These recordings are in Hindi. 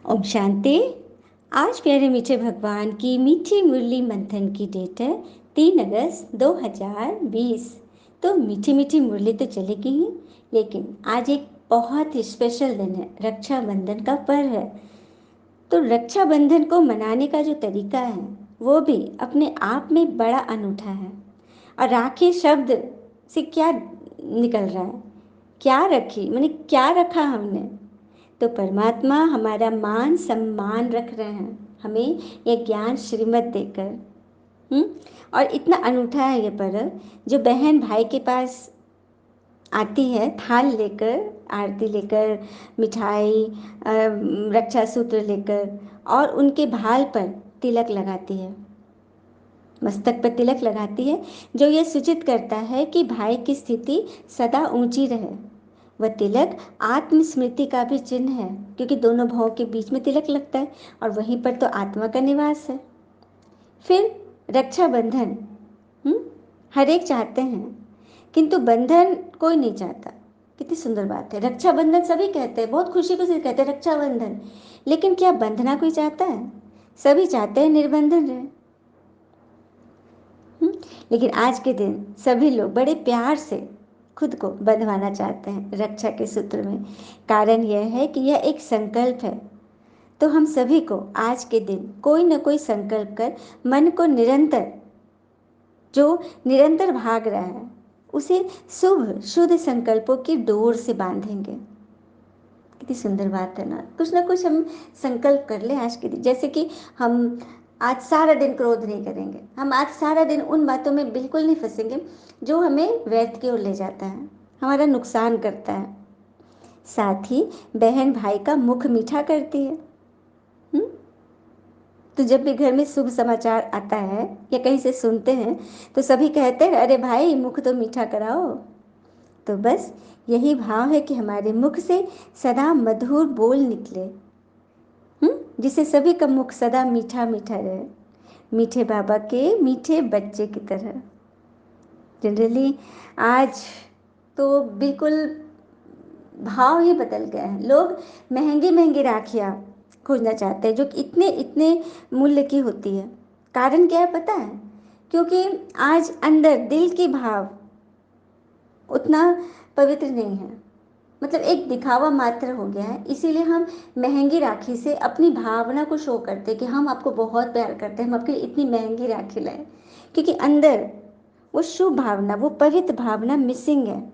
ओम शांति। आज प्यारे मीठे भगवान की मीठी मुरली मंथन की डेट है 3 अगस्त 2020। तो मीठी मीठी मुरली तो चलेगी ही, लेकिन आज एक बहुत ही स्पेशल दिन है, रक्षाबंधन का पर्व है। तो रक्षाबंधन को मनाने का जो तरीका है वो भी अपने आप में बड़ा अनूठा है। और राखी शब्द से क्या निकल रहा है, क्या रखी मैंने क्या रखा हमने। तो परमात्मा हमारा मान सम्मान रख रहे हैं, हमें ये ज्ञान श्रीमत देकर। हम्म और इतना अनूठा है ये पर्व। जो बहन भाई के पास आती है थाल लेकर, आरती लेकर, मिठाई, रक्षा सूत्र लेकर, और उनके भाल पर तिलक लगाती है, मस्तक पर तिलक लगाती है, जो ये सूचित करता है कि भाई की स्थिति सदा ऊंची रहे। वह तिलक आत्मस्मृति का भी चिन्ह है, क्योंकि दोनों भावों के बीच में तिलक लगता है और वहीं पर तो आत्मा का निवास है। फिर रक्षाबंधन, हर एक चाहते हैं, किंतु बंधन कोई नहीं चाहता। कितनी सुंदर बात है। रक्षाबंधन सभी कहते हैं, बहुत खुशी खुशी कहते हैं रक्षाबंधन, लेकिन क्या बंधना कोई चाहता है? सभी चाहते हैं निर्बंधन रहे। लेकिन आज के दिन सभी लोग बड़े प्यार से खुद को बंधवाना चाहते हैं रक्षा के सूत्र में। कारण यह है कि यह एक संकल्प है। तो हम सभी को आज के दिन कोई न कोई संकल्प कर मन को निरंतर, जो निरंतर भाग रहा है, उसे शुभ शुद्ध संकल्पों की डोर से बांधेंगे। कितनी सुंदर बात है ना। कुछ ना कुछ हम संकल्प कर ले आज के दिन, जैसे कि हम आज सारा दिन क्रोध नहीं करेंगे, हम आज सारा दिन उन बातों में बिल्कुल नहीं फंसेंगे जो हमें व्यर्थ की ओर ले जाता है, हमारा नुकसान करता है। साथ ही बहन भाई का मुख मीठा करती है। हुँ? तो जब भी घर में शुभ समाचार आता है या कहीं से सुनते हैं, तो सभी कहते हैं अरे भाई मुख तो मीठा कराओ। तो बस यही भाव है कि हमारे मुख से सदा मधुर बोल निकले, जिससे सभी का मुख सदा मीठा मीठा रहे, मीठे बाबा के मीठे बच्चे की तरह। जनरली आज तो बिल्कुल भाव ही बदल गया है। लोग महंगी महंगी राखियाँ खोजना चाहते हैं, जो कि इतने इतने मूल्य की होती है। कारण क्या है पता है? क्योंकि आज अंदर दिल की भाव उतना पवित्र नहीं है, मतलब एक दिखावा मात्र हो गया है। इसीलिए हम महंगी राखी से अपनी भावना को शो करते हैं कि हम आपको बहुत प्यार करते हैं, हम आपके इतनी महंगी राखी लाए, क्योंकि अंदर वो शुभ भावना, वो पवित्र भावना मिसिंग है।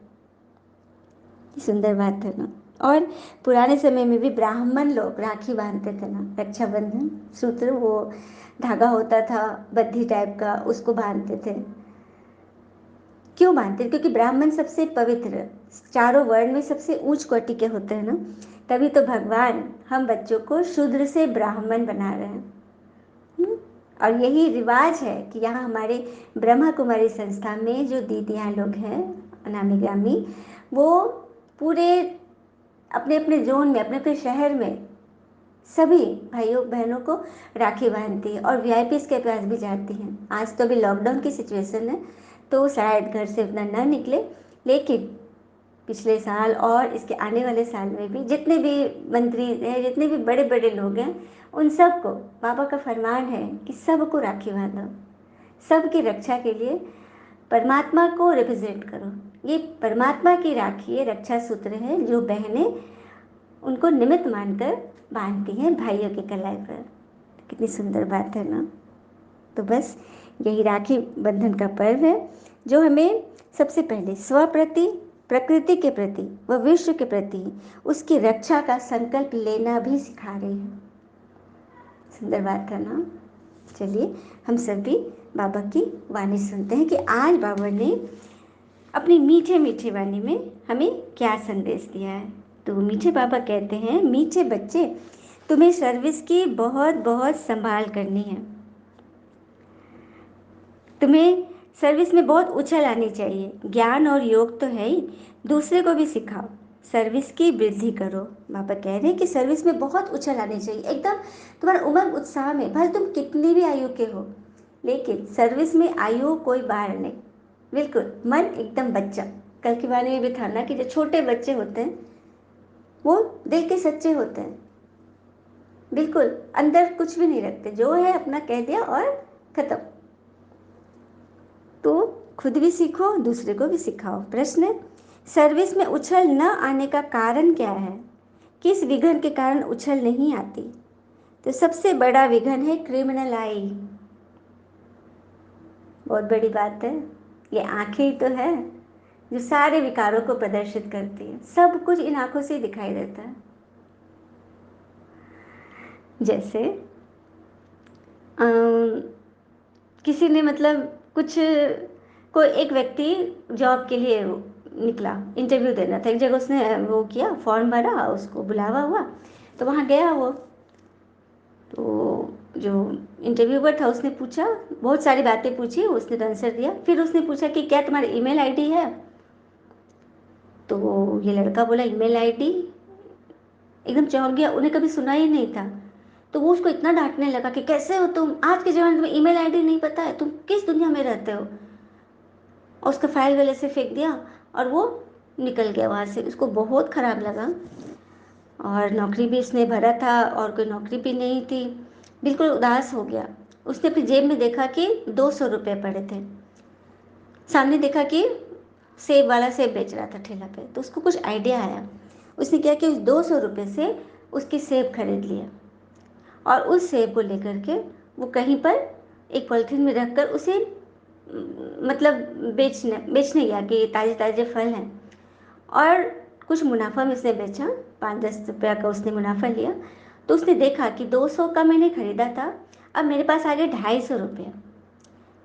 सुंदर बात है ना। और पुराने समय में भी ब्राह्मण लोग राखी बांधते थे ना, रक्षाबंधन सूत्र, वो धागा होता था बद्धी टाइप का, उसको बांधते थे। क्यों बांधते? क्योंकि ब्राह्मण सबसे पवित्र, चारों वर्ण में सबसे ऊंच कोटि के होते हैं ना। तभी तो भगवान हम बच्चों को शूद्र से ब्राह्मण बना रहे हैं। और यही रिवाज है कि यहाँ हमारे ब्रह्मा कुमारी संस्था में जो दीदियाँ लोग हैं, अनामी ग्रामी, वो पूरे अपने अपने जोन में, अपने अपने शहर में सभी भाइयों बहनों को राखी बांधती है और वीआईपीज़ के पास भी जाती हैं। आज तो अभी लॉकडाउन की सिचुएशन है, तो शायद घर से उतना न निकले, लेकिन पिछले साल और इसके आने वाले साल में भी जितने भी मंत्री हैं, जितने भी बड़े बड़े लोग हैं, उन सबको बाबा का फरमान है कि सबको राखी बांधो, सबकी रक्षा के लिए परमात्मा को रिप्रेजेंट करो। ये परमात्मा की राखी, ये रक्षा सूत्र है जो बहनें उनको निमित्त मानकर बांधती हैं भाइयों के कलाई पर। कितनी सुंदर बात है ना। तो बस यही राखी बंधन का पर्व है, जो हमें सबसे पहले स्व प्रति, प्रकृति के प्रति व विश्व के प्रति उसकी रक्षा का संकल्प लेना भी सिखा रही है। सुंदर बात है ना। चलिए हम सभी बाबा की वाणी सुनते हैं कि आज बाबा ने अपनी मीठे मीठे वाणी में हमें क्या संदेश दिया है। तो मीठे बाबा कहते हैं, मीठे बच्चे, तुम्हें सर्विस की बहुत बहुत संभाल करनी है। तुम्हें सर्विस में बहुत उछल आनी चाहिए। ज्ञान और योग तो है ही, दूसरे को भी सिखाओ, सर्विस की वृद्धि करो। बाबा कह रहे हैं कि सर्विस में बहुत उछल आनी चाहिए, एकदम तुम्हारा उमंग उत्साह में, भले तुम कितनी भी आयु के हो, लेकिन सर्विस में आयु कोई बाहर नहीं, बिल्कुल मन एकदम बच्चा। कल के बारे में भी था ना कि जो छोटे बच्चे होते हैं वो दिल के सच्चे होते हैं, बिल्कुल अंदर कुछ भी नहीं रखते, जो है अपना कह दिया और खत्म। तो खुद भी सीखो, दूसरे को भी सिखाओ। प्रश्न, सर्विस में उछल न आने का कारण क्या है? किस विघन के कारण उछल नहीं आती? तो सबसे बड़ा विघन है क्रिमिनल आई। बहुत बड़ी बात है। ये आंखें ही तो है जो सारे विकारों को प्रदर्शित करती है। सब कुछ इन आंखों से ही दिखाई देता है। जैसे अम, किसी ने मतलब कुछ, कोई एक व्यक्ति जॉब के लिए निकला, इंटरव्यू देना था एक जगह, उसने वो किया, फॉर्म भरा, उसको बुलावा हुआ, तो वहाँ गया वो। तो जो इंटरव्यूअर था उसने पूछा, बहुत सारी बातें पूछी, उसने तो आंसर दिया। फिर उसने पूछा कि क्या तुम्हारी ईमेल आईडी है? तो ये लड़का बोला ईमेल आईडी। एकदम चौंक गया, उन्हें कभी सुना ही नहीं था। तो वो उसको इतना डांटने लगा कि कैसे हो तुम, आज के ज़माने में ईमेल आईडी नहीं पता है, तुम किस दुनिया में रहते हो। और उसका फाइल वाले से फेंक दिया और वो निकल गया वहाँ से। उसको बहुत ख़राब लगा। और नौकरी भी उसने भरा था और कोई नौकरी भी नहीं थी, बिल्कुल उदास हो गया। उसने अपनी जेब में देखा कि 200 रुपये पड़े थे। सामने देखा कि सेब वाला सेब बेच रहा था ठेला पे, तो उसको कुछ आइडिया आया। उसने क्या किया, उस 200 रुपये से उसके सेब खरीद लिए और उस सेब को लेकर के वो कहीं पर एक पॉलिथीन में रखकर उसे मतलब बेचने गया कि ताज़े ताज़े फल हैं। और कुछ मुनाफा में उसने बेचा, 5-10 रुपया का उसने मुनाफा लिया। तो उसने देखा कि 200 का मैंने खरीदा था, अब मेरे पास आ गए 250 रुपये।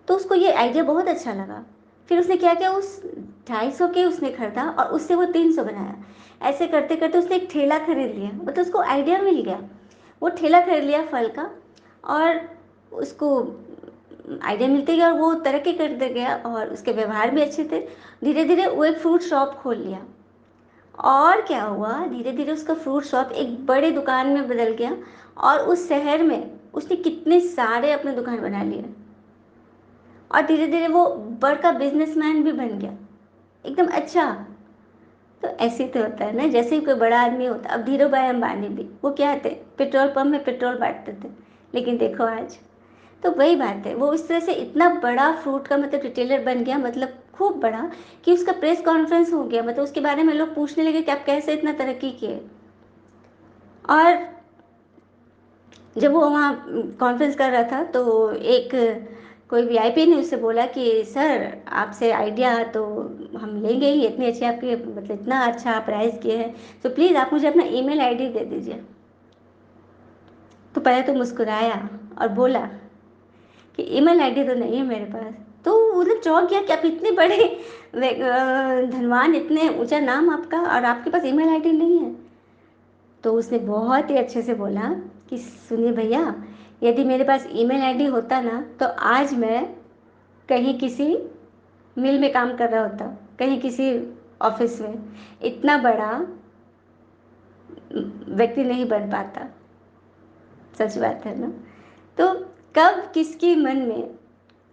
तो उसको ये आइडिया बहुत अच्छा लगा। फिर उसने क्या किया, उस 250 के उसने खरीदा और उससे वो 300 बनाया। ऐसे करते करते उसने एक ठेला खरीद लिया, मतलब उसको आइडिया मिल गया। वो ठेला खरीद लिया फल का, और उसको आइडिया मिलते गया और वो तरक्की करते गया और उसके व्यवहार भी अच्छे थे। धीरे धीरे वो एक फ्रूट शॉप खोल लिया। और क्या हुआ, धीरे धीरे उसका फ्रूट शॉप एक बड़े दुकान में बदल गया और उस शहर में उसने कितने सारे अपने दुकान बना लिए और धीरे धीरे वो बड़ा बिजनेसमैन भी बन गया, एकदम अच्छा। तो ऐसे तो होता है ना, जैसे ही कोई बड़ा आदमी होता। अब धीरू भाई अंबानी भी, वो क्या थे, पेट्रोल पंप में पेट्रोल बांटते थे, लेकिन देखो आज। तो वही बात है, वो इस तरह से इतना बड़ा फ्रूट का मतलब रिटेलर बन गया, मतलब खूब बड़ा, कि उसका प्रेस कॉन्फ्रेंस हो गया, मतलब उसके बारे में लोग पूछने लगे कि आप कैसे इतना तरक्की किए। और जब वो वहाँ कॉन्फ्रेंस कर रहा था तो एक कोई वीआईपी ने उससे बोला कि सर, आपसे आइडिया तो हम लेंगे ही, इतनी अच्छी आपकी मतलब इतना अच्छा प्राइस किए हैं, तो प्लीज़ आप मुझे अपना ईमेल आईडी दे दीजिए। तो पहले तो मुस्कुराया और बोला कि ईमेल आईडी तो नहीं है मेरे पास। तो उधर चौंक गया कि आप इतने बड़े धनवान, इतने ऊंचा नाम आपका, और आपके पास ईमेल आईडी नहीं है। तो उसने बहुत ही अच्छे से बोला कि सुनिए भैया, यदि मेरे पास ईमेल आईडी होता ना तो आज मैं कहीं किसी मिल में काम कर रहा होता, कहीं किसी ऑफिस में। इतना बड़ा व्यक्ति नहीं बन पाता। सच बात है ना। तो कब किसके मन में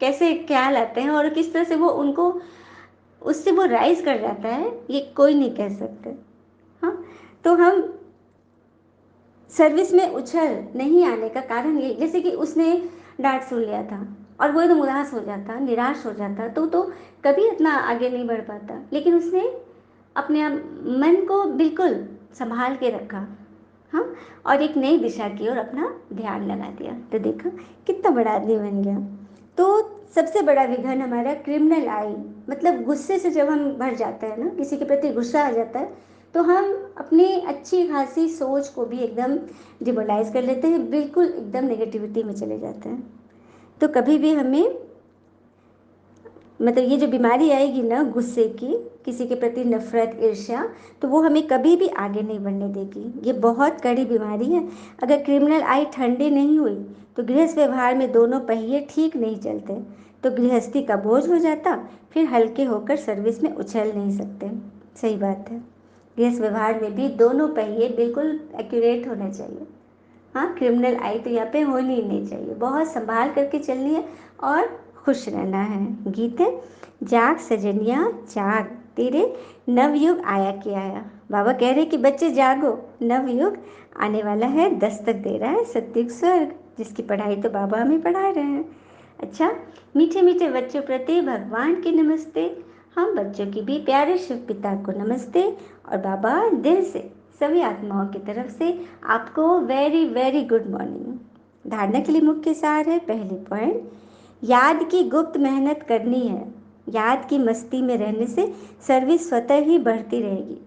कैसे ख्याल आते हैं और किस तरह से वो उनको उससे वो राइज कर जाता है, ये कोई नहीं कह सकते। हाँ, तो हम सर्विस में उछल नहीं आने का कारण ये, जैसे कि उसने डांट सुन लिया था और वो एकदम उदास हो जाता, निराश हो जाता, तो कभी इतना आगे नहीं बढ़ पाता। लेकिन उसने अपने मन को बिल्कुल संभाल के रखा। हाँ, और एक नई दिशा की ओर अपना ध्यान लगा दिया, तो देखा कितना बड़ा आदमी बन गया। तो सबसे बड़ा विघन हमारा क्रिमिनल आई, मतलब गुस्से से जब हम भर जाते हैं ना, किसी के प्रति गुस्सा आ जाता है, तो हम अपनी अच्छी खासी सोच को भी एकदम डिमोलाइज कर लेते हैं, बिल्कुल एकदम नेगेटिविटी में चले जाते हैं। तो कभी भी हमें मतलब ये जो बीमारी आएगी ना गुस्से की, किसी के प्रति नफरत, ईर्ष्या, तो वो हमें कभी भी आगे नहीं बढ़ने देगी। ये बहुत कड़ी बीमारी है। अगर क्रिमिनल आई ठंडी नहीं हुई तो गृहस्थ व्यवहार में दोनों पहिए ठीक नहीं चलते, तो गृहस्थी का बोझ हो जाता, फिर हल्के होकर सर्विस में उछल नहीं सकते। सही बात है, गृहस्थ व्यवहार में भी दोनों पहिए बिल्कुल एक्यूरेट होने चाहिए। हाँ, क्रिमिनल आई तो यहाँ पे होनी ही नहीं चाहिए, बहुत संभाल करके चलनी है और खुश रहना है। गीत है, जाग सजनिया जाग, तेरे नवयुग आया कि आया। बाबा कह रहे कि बच्चे जागो, नवयुग आने वाला है, दस्तक दे रहा है सत्युग स्वर्ग, जिसकी पढ़ाई तो बाबा हमें पढ़ा रहे हैं। अच्छा, मीठे मीठे बच्चों प्रति भगवान की नमस्ते। हम बच्चों की भी प्यारे शिव पिता को नमस्ते। और बाबा दिल से सभी आत्माओं की तरफ से आपको वेरी वेरी गुड मॉर्निंग। धारणा के लिए मुख्य सार है, पहली पॉइंट, याद की गुप्त मेहनत करनी है। याद की मस्ती में रहने से सर्विस स्वतः ही बढ़ती रहेगी।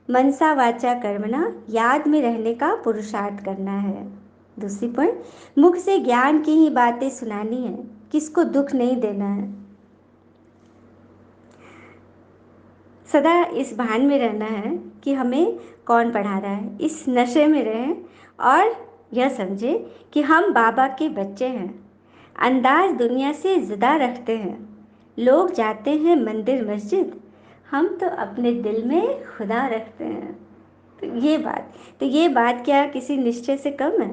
मनसा वाचा कर्मणा, याद में रहने का पुरुषार्थ करना है। दूसरी पॉइंट, मुख से ज्ञान की ही बातें सुनानी है, किसको दुख नहीं देना है। सदा इस भान में रहना है कि हमें कौन पढ़ा रहा है, इस नशे में रहें और यह समझे कि हम बाबा के बच्चे हैं। अंदाज दुनिया से जुदा रखते हैं। लोग जाते हैं मंदिर मस्जिद, हम तो अपने दिल में खुदा रखते हैं। तो ये बात क्या किसी निश्चय से कम है?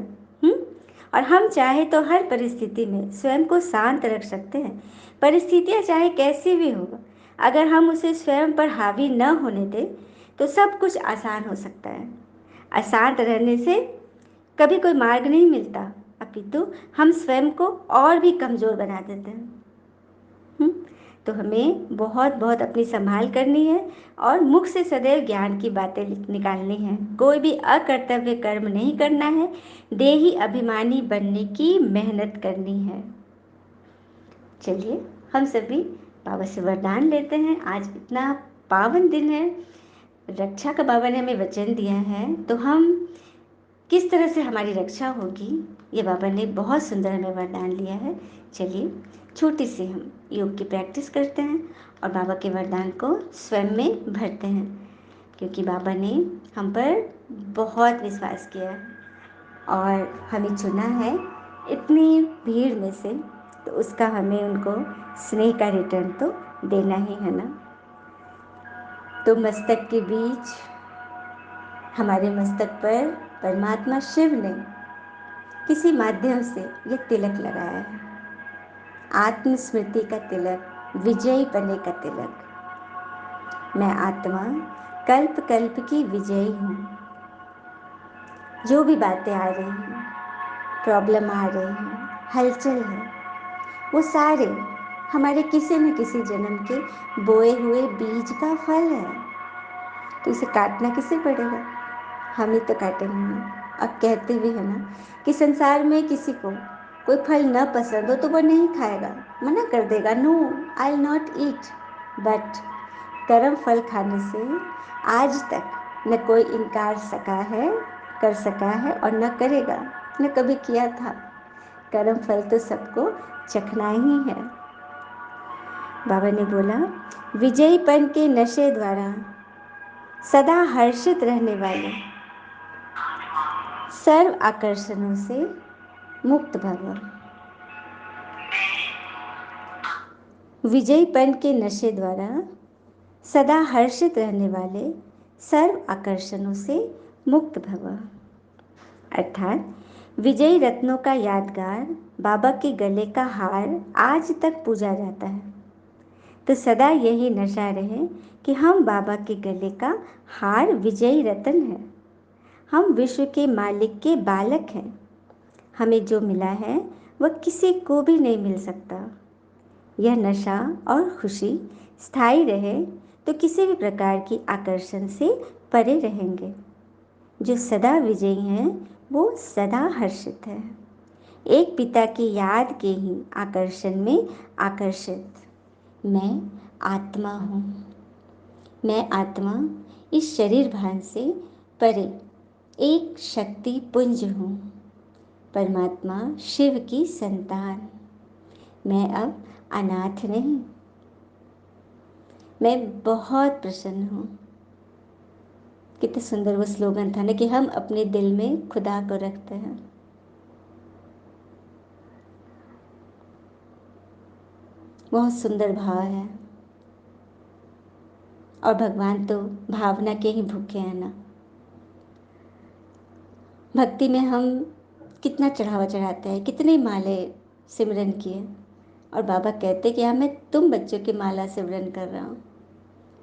और हम चाहे तो हर परिस्थिति में स्वयं को शांत रख सकते हैं। परिस्थितियाँ चाहे कैसी भी हो, अगर हम उसे स्वयं पर हावी न होने दें तो सब कुछ आसान हो सकता है। अशांत रहने से कभी कोई मार्ग नहीं मिलता, अपितु हम स्वयं को और भी कमज़ोर बना देते हैं। तो हमें बहुत बहुत अपनी संभाल करनी है और मुख से सदैव ज्ञान की बातें निकालनी है। कोई भी अकर्तव्य कर्म नहीं करना है, देही अभिमानी बनने की मेहनत करनी है। चलिए हम सभी बाबा से वरदान लेते हैं। आज इतना पावन दिन है, रक्षा का बाबा ने हमें वचन दिया है, तो हम किस तरह से हमारी रक्षा होगी, ये बाबा ने बहुत सुंदर हमें वरदान लिया है। चलिए छोटी सी हम योग की प्रैक्टिस करते हैं और बाबा के वरदान को स्वयं में भरते हैं, क्योंकि बाबा ने हम पर बहुत विश्वास किया है और हमें चुना है इतनी भीड़ में से, तो उसका हमें उनको स्नेह का रिटर्न तो देना ही है ना। तो मस्तक के बीच हमारे मस्तक पर परमात्मा शिव ने किसी माध्यम से ये तिलक लगाया है, आत्मस्मृति का तिलक, विजयी पने का तिलक। मैं आत्मा कल्प कल्प की विजयी हूँ। जो भी बातें आ रही हैं, प्रॉब्लम आ रही हैं, हलचल है, वो सारे हमारे किसी न किसी जन्म के बोए हुए बीज का फल है। तो इसे काटना किसे पड़ेगा? हम ही तो काटेंगे ना। अब कहते भी है ना कि संसार में किसी को कोई फल न पसंद हो तो वो नहीं खाएगा, मना कर देगा, no I will not eat. But कर्म फल खाने से आज तक न कोई इनकार कर सका है और न करेगा, न कभी किया था। कर्म फल तो सबको चखना ही है। बाबा ने बोला, विजयीपन के नशे द्वारा सदा हर्षित रहने वाले सर्व आकर्षणों से मुक्त भव। विजयीपन के नशे द्वारा सदा हर्षित रहने वाले सर्व आकर्षणों से मुक्त भव। अर्थात विजयी रत्नों का यादगार बाबा के गले का हार आज तक पूजा जाता है। तो सदा यही नशा रहे कि हम बाबा के गले का हार विजयी रत्न है। हम विश्व के मालिक के बालक हैं। हमें जो मिला है वह किसी को भी नहीं मिल सकता। यह नशा और खुशी स्थायी रहे तो किसी भी प्रकार की आकर्षण से परे रहेंगे। जो सदा विजयी हैं वो सदा हर्षित है, एक पिता की याद के ही आकर्षण में आकर्षित। मैं आत्मा हूँ। मैं आत्मा इस शरीर भान से परे एक शक्ति पुंज हूँ, परमात्मा शिव की संतान। मैं अब अनाथ नहीं, मैं बहुत प्रसन्न हूँ। कितने सुंदर वो स्लोगन था ना कि हम अपने दिल में खुदा को रखते हैं। बहुत सुंदर भाव है और भगवान तो भावना के ही भूखे हैं ना। भक्ति में हम कितना चढ़ावा चढ़ाते हैं, कितने माले सिमरन किए, और बाबा कहते कि हाँ मैं तुम बच्चों की माला सिमरन कर रहा हूँ,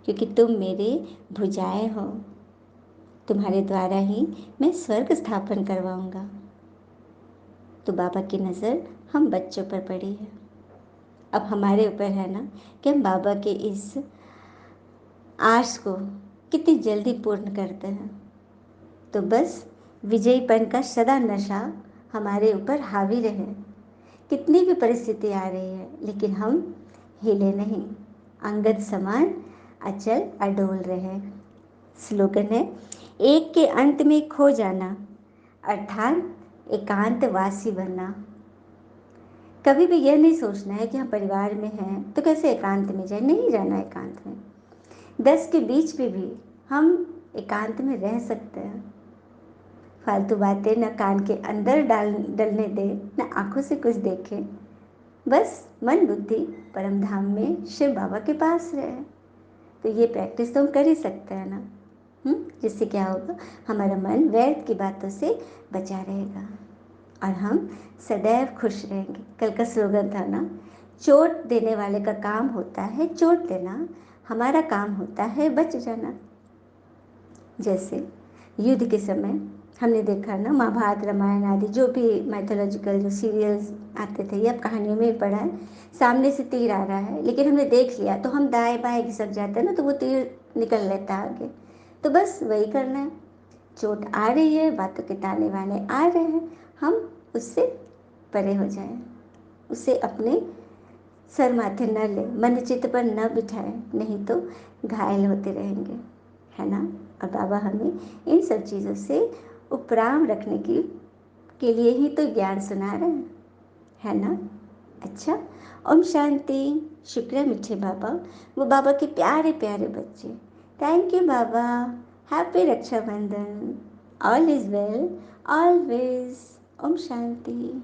क्योंकि तुम मेरे भुजाएं हो। तुम्हारे द्वारा ही मैं स्वर्ग स्थापन करवाऊंगा। तो बाबा की नज़र हम बच्चों पर पड़ी है। अब हमारे ऊपर है ना कि हम बाबा के इस आश को कितनी जल्दी पूर्ण करते हैं। तो बस विजयीपन का सदा नशा हमारे ऊपर हावी रहे। कितनी भी परिस्थिति आ रही है लेकिन हम हिले नहीं, अंगद समान अचल अडोल रहे। स्लोगन है, एक के अंत में खो जाना अर्थात एकांतवासी बनना। कभी भी यह नहीं सोचना है कि हम परिवार में हैं तो कैसे एकांत में जाए, नहीं रहना एकांत में। 10 के बीच में भी हम एकांत में रह सकते हैं। फालतू बातें न कान के अंदर डलने दे, न आंखों से कुछ देखे। बस मन बुद्धि परम धाम में शिव बाबा के पास रहे। तो ये प्रैक्टिस तो हम कर ही सकते हैं ना। जिससे क्या होगा, हमारा मन व्यर्थ की बातों से बचा रहेगा और हम सदैव खुश रहेंगे। कल का स्लोगन था ना, चोट देने वाले का काम होता है चोट देना, हमारा काम होता है बच जाना। जैसे युद्ध के समय हमने देखा ना, महाभारत रामायण आदि जो भी मैथोलॉजिकल जो सीरियल्स आते थे या कहानियों में पढ़ा है, सामने से तीर आ रहा है लेकिन हमने देख लिया तो हम दाएं बाएं घिसक जाते हैं ना, तो वो तीर निकल लेता है आगे। तो बस वही करना है। चोट आ रही है, बातों के ताने वाने आ रहे हैं, हम उससे परे हो जाएं, उसे अपने सर माथे न ले, मन चित्त पर न बिठाए, नहीं तो घायल होते रहेंगे, है ना। और बाबा हमें इन सब चीज़ों से उपराम रखने की के लिए ही तो ज्ञान सुना रहे हैं, है ना। अच्छा, ओम शांति। शुक्र है मीठे बाबा, वो बाबा के प्यारे प्यारे बच्चे। थैंक यू बाबा, happy Rakshabandhan. All is well always. ओम शांति।